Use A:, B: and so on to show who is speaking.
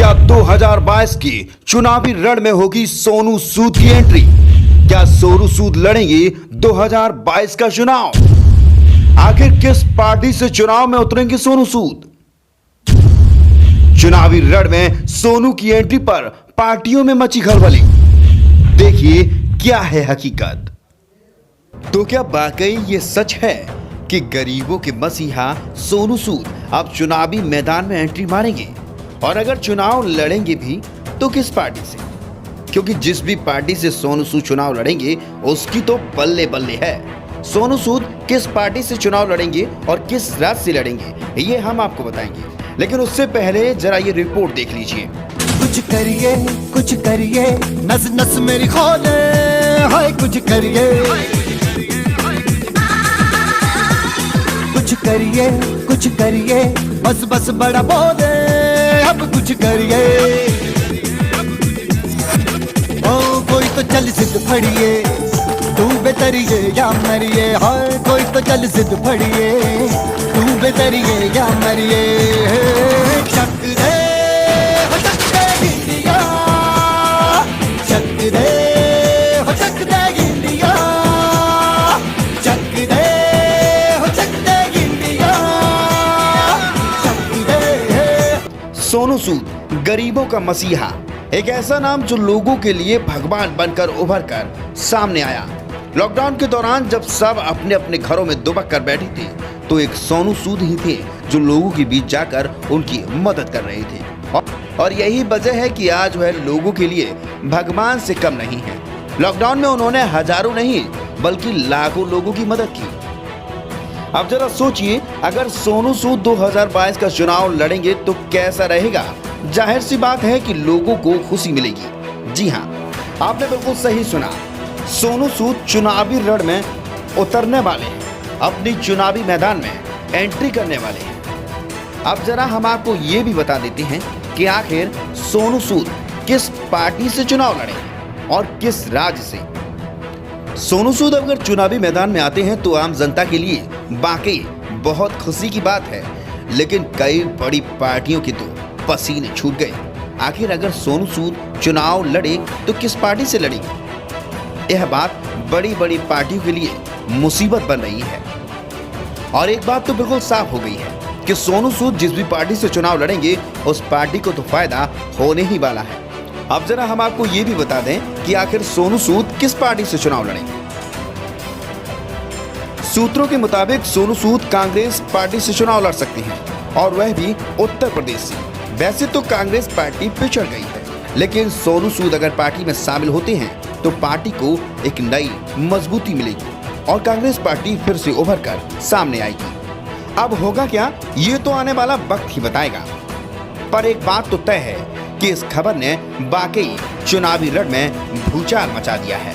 A: क्या 2022 की चुनावी रण में होगी सोनू सूद की एंट्री? क्या सोनू सूद लड़ेंगे 2022 का चुनाव? आखिर किस पार्टी से चुनाव में उतरेंगे सोनू सूद? चुनावी रण में सोनू की एंट्री पर पार्टियों में मची खलबली। देखिए क्या है हकीकत। तो क्या वाकई ये सच है कि गरीबों के मसीहा सोनू सूद अब चुनावी मैदान में एंट्री मारेंगे? और अगर चुनाव लड़ेंगे भी तो किस पार्टी से? क्योंकि जिस भी पार्टी से सोनू सूद चुनाव लड़ेंगे उसकी तो बल्ले बल्ले है। सोनू सूद किस पार्टी से चुनाव लड़ेंगे और किस राज्य से लड़ेंगे ये हम आपको बताएंगे, लेकिन उससे पहले जरा ये रिपोर्ट देख लीजिए।
B: कुछ करिए नस नस मेरी खोले, हाय कुछ करिए बस बड़ा बोले, अब कुछ करिए। ओ कोई तो चल सिद्ध फड़िए, तू बेतरिए या मरिए, हाय कोई तो चल सिद्ध फड़िए, तू बेतरिए या मरिए। चक दे हो चक दे इंडिया, चक दे हो चक दे इंडिया, चक दे हो चक दे इंडिया, चक दे।
A: सोनू सूद गरीबों का मसीहा, एक ऐसा नाम जो लोगों के लिए भगवान बनकर उभर कर सामने आया। लॉकडाउन के दौरान जब सब अपने अपने घरों में दुबक कर बैठे थे तो एक सोनू सूद ही थे जो लोगों के बीच जाकर उनकी मदद कर रहे थे। और यही वजह है कि आज वह लोगों के लिए भगवान से कम नहीं है। लॉकडाउन में उन्होंने हजारों नहीं बल्कि लाखों लोगों की मदद की। अब जरा सोचिए, अगर सोनू सूद 2022 का चुनाव लड़ेंगे तो कैसा रहेगा? जाहिर सी बात है कि लोगों को खुशी मिलेगी। जी हाँ, आपने बिल्कुल सही सुना, सोनू सूद चुनावी रण में उतरने वाले हैं, अपनी चुनावी मैदान में एंट्री करने वाले हैं। अब जरा हम आपको ये भी बता देते हैं कि आखिर सोनू सूद किस पार्टी से चुनाव लड़ेंगे और किस राज्य से। सोनू सूद अगर चुनावी मैदान में आते हैं तो आम जनता के लिए वाकई बहुत खुशी की बात है, लेकिन कई बड़ी पार्टियों के तो पसीने छूट गए। आखिर अगर सोनू सूद चुनाव लड़े तो किस पार्टी से लड़ेंगे? यह बात बड़ी बड़ी पार्टियों के लिए मुसीबत बन रही है। और एक बात तो बिल्कुल साफ हो गई है कि सोनू सूद जिस भी पार्टी से चुनाव लड़ेंगे उस पार्टी को तो फायदा होने ही वाला है। अब जरा हम आपको ये भी बता दें कि आखिर सोनू सूद किस पार्टी से चुनाव लड़ेंगे। सूत्रों के मुताबिक सोनू सूद कांग्रेस पार्टी से चुनाव लड़ सकते हैं, और वह भी उत्तर प्रदेश से। वैसे तो कांग्रेस पार्टी पिछड़ गई है, लेकिन सोनू सूद अगर पार्टी में शामिल होते हैं तो पार्टी को एक नई मजबूती मिलेगी और कांग्रेस पार्टी फिर से उभर कर सामने आएगी। अब होगा क्या, ये तो आने वाला वक्त ही बताएगा। पर एक बात तो तय है कि इस खबर ने वाकई चुनावी रण में भूचाल मचा दिया है।